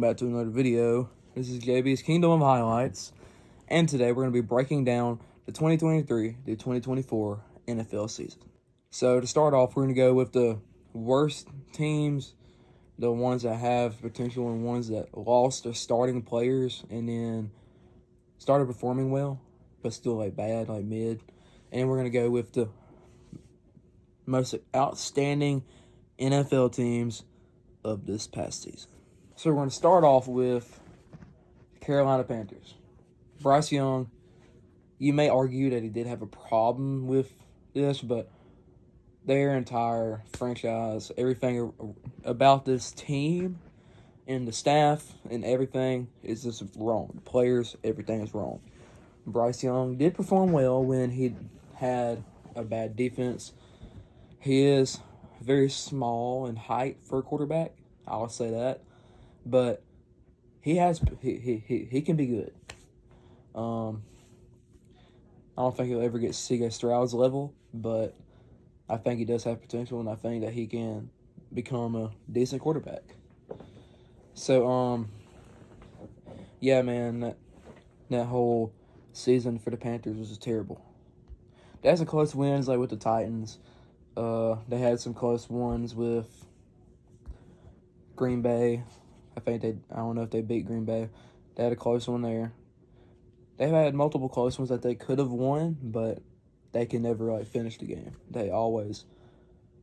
back to another video. This is JB's Kingdom of Highlights, and today we're going to be breaking down the 2023 to 2024 NFL season. So to start off, we're going to go with the worst teams, the ones that have potential and ones that lost their starting players and then started performing well, but still bad, mid. And we're going to go with the most outstanding NFL teams of this past season. So we're going to start off with the Carolina Panthers. Bryce Young, you may argue that he did have a problem with this, but their entire franchise, everything about this team and the staff and everything is just wrong. The players, everything is wrong. Bryce Young did perform well when he had a bad defense. He is very small in height for a quarterback. I'll say that. But he can be good. I don't think he'll ever get C.J. Stroud's level, but I think he does have potential, and I think that he can become a decent quarterback. So, yeah, man, that whole season for the Panthers was just terrible. They had some close wins, with the Titans. They had some close ones with Green Bay. I don't know if they beat Green Bay. They had a close one there. They've had multiple close ones that they could have won, but they can never, finish the game. They always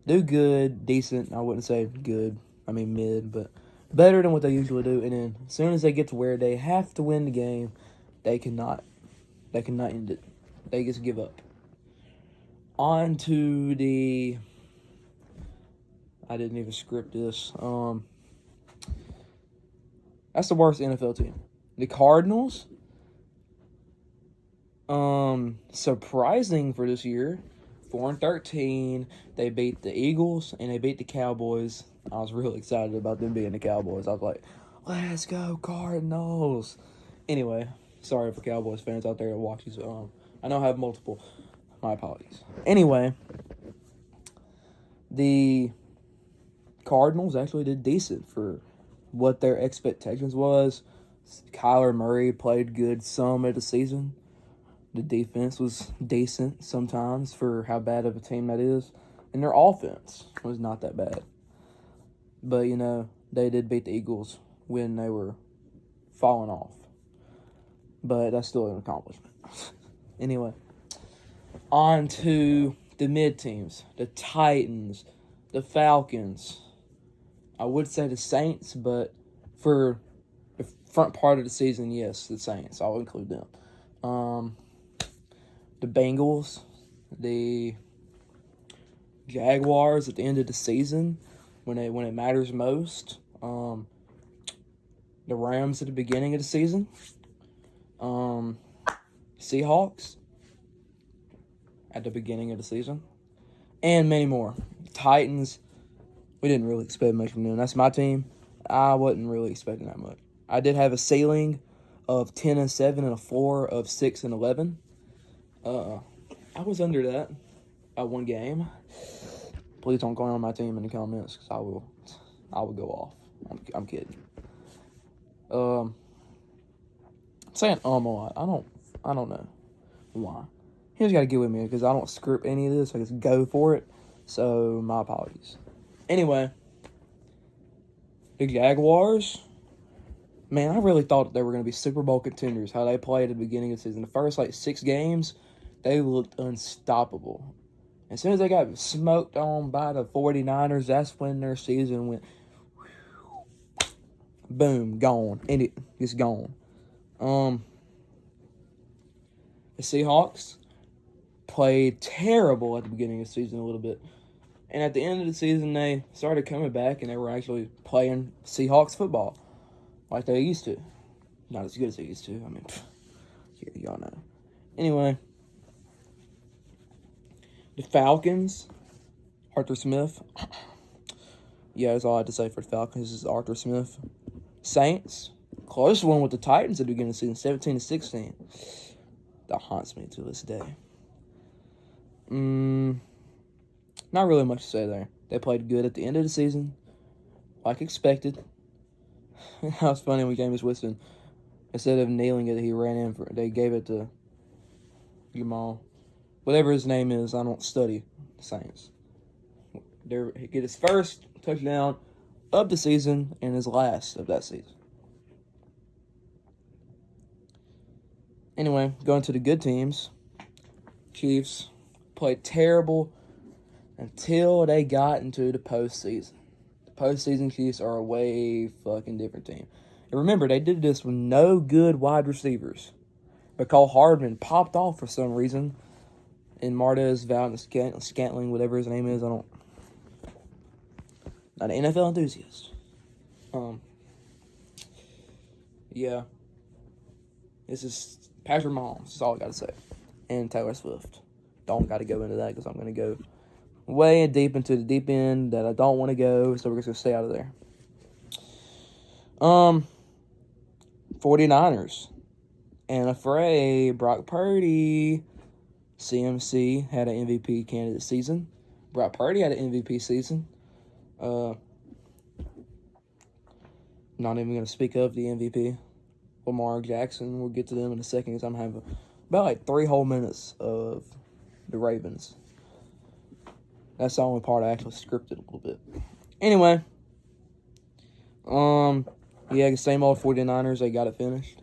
do good, decent. I wouldn't say good. I mean mid, but better than what they usually do. And then as soon as they get to where they have to win the game, they cannot end it. They just give up. On to the... I didn't even script this. That's the worst NFL team. The Cardinals. Surprising for this year. 4-13. They beat the Eagles and they beat the Cowboys. I was really excited about them being the Cowboys. I was like, let's go Cardinals. Anyway, sorry for Cowboys fans out there that watch these. I know I have multiple. My apologies. Anyway, the Cardinals actually did decent for what their expectations was. Kyler Murray played good some of the season. The defense was decent sometimes for how bad of a team that is. And their offense was not that bad. But, they did beat the Eagles when they were falling off. But that's still an accomplishment. Anyway, on to the mid teams. The Titans, the Falcons. I would say the Saints, but for the front part of the season, yes, the Saints. I'll include them. The Bengals, the Jaguars at the end of the season, when it matters most. The Rams at the beginning of the season. Seahawks at the beginning of the season. And many more. Titans, we didn't really expect much from them. That's my team. I wasn't really expecting that much. I did have a ceiling of 10-7 and a floor of 6-11. I was under that by one game. Please don't go on my team in the comments because I will go off. I'm kidding. I'm saying a lot. I don't know why. You just gotta get with me because I don't script any of this. I just go for it. So my apologies. Anyway, the Jaguars. Man, I really thought they were going to be Super Bowl contenders, how they played at the beginning of the season. The first, 6 games, they looked unstoppable. As soon as they got smoked on by the 49ers, that's when their season went, boom, gone. And it's gone. The Seahawks played terrible at the beginning of the season a little bit. And at the end of the season, they started coming back, and they were actually playing Seahawks football. Like they used to. Not as good as they used to. I mean, y'all know. Anyway. The Falcons. Arthur Smith. Yeah, that's all I had to say for the Falcons is Arthur Smith. Saints. Close one with the Titans at the beginning of the season. 17-16. That haunts me to this day. Not really much to say there. They played good at the end of the season. Like expected. That was funny when Jameis Winston, instead of kneeling it, he ran in for it. They gave it to Jamal. Whatever his name is, I don't study Saints. He get his first touchdown of the season and his last of that season. Anyway, going to the good teams. Chiefs played terrible until they got into the postseason. The postseason Chiefs are a way fucking different team. And remember, they did this with no good wide receivers. But Hardman popped off for some reason. And Martez Scantling, whatever his name is, not an NFL enthusiast. Yeah. This is Patrick Mahomes. That's all I got to say. And Taylor Swift. Don't got to go into that because I'm going to go way deep into the deep end that I don't want to go, so we're just going to stay out of there. 49ers. And afraid Brock Purdy. CMC had an MVP candidate season. Brock Purdy had an MVP season. Not even going to speak of the MVP. Lamar Jackson. We'll get to them in a second because I'm having about like 3 whole minutes of the Ravens. That's the only part I actually scripted a little bit. Anyway. Yeah, same old 49ers. They got it finished.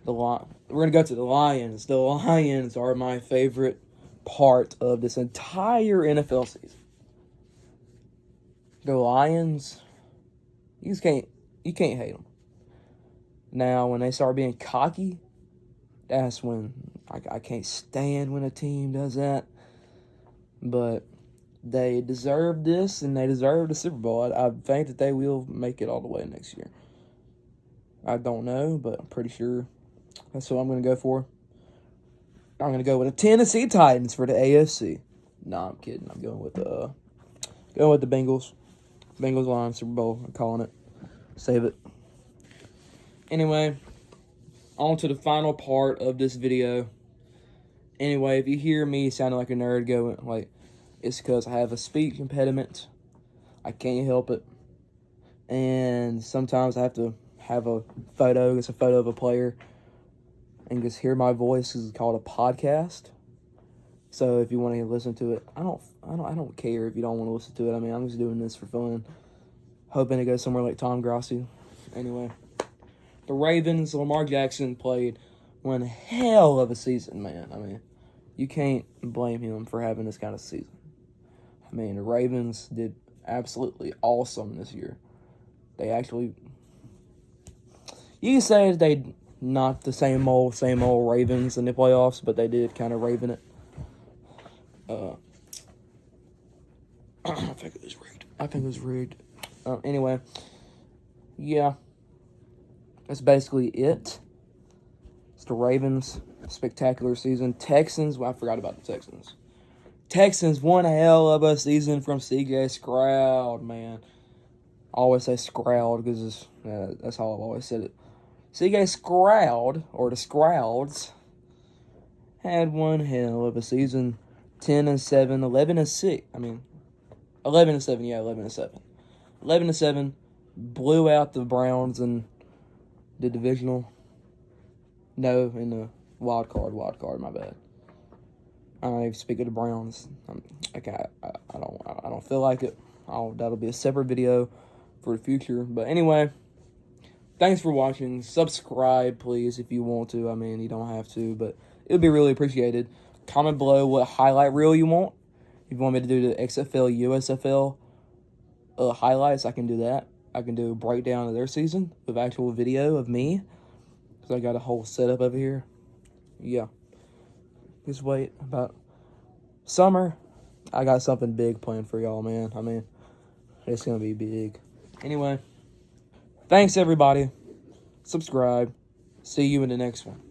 We're going to go to the Lions. The Lions are my favorite part of this entire NFL season. The Lions, you can't hate them. Now, when they start being cocky, that's when I can't stand when a team does that. But they deserve this, and they deserve the Super Bowl. I think that they will make it all the way next year. I don't know, but I'm pretty sure that's what I'm going to go for. I'm going to go with the Tennessee Titans for the AFC. No, I'm kidding. I'm going with the Bengals. Bengals Lions Super Bowl. I'm calling it. Save it. Anyway, on to the final part of this video. Anyway, if you hear me sounding like a nerd going, like, it's because I have a speech impediment. I can't help it. And sometimes I have to have a photo. It's a photo of a player. And just hear my voice is called a podcast. So if you want to listen to it, I don't care if you don't want to listen to it. I mean, I'm just doing this for fun. Hoping it goes somewhere like Tom Grossi. Anyway. The Ravens, Lamar Jackson played one hell of a season, man. I mean, you can't blame him for having this kind of season. I mean, the Ravens did absolutely awesome this year. They actually, you can say they not the same old Ravens in the playoffs, but they did kind of Raven it. I think it was rigged. Anyway, yeah. That's basically it. It's the Ravens. Spectacular season. Texans. Well, I forgot about the Texans. Texans, one hell of a season from C.J. Stroud, man. I always say Stroud because that's how I've always said it. C.J. Stroud, or the Strouds, had one hell of a season. 10-7, 11-6. I mean, 11-7. Yeah, 11-7. 11-7. Blew out the Browns and the divisional. No, in the wild card, my bad. I don't even speak of the Browns. I don't feel like it. That'll be a separate video for the future. But anyway, thanks for watching. Subscribe, please, if you want to. I mean, you don't have to, but it would be really appreciated. Comment below what highlight reel you want. If you want me to do the XFL, USFL highlights, I can do that. I can do a breakdown of their season with actual video of me. Because I got a whole setup over here. Yeah. Just wait. About summer, I got something big planned for y'all, man. I mean, it's going to be big. Anyway, thanks, everybody. Subscribe. See you in the next one.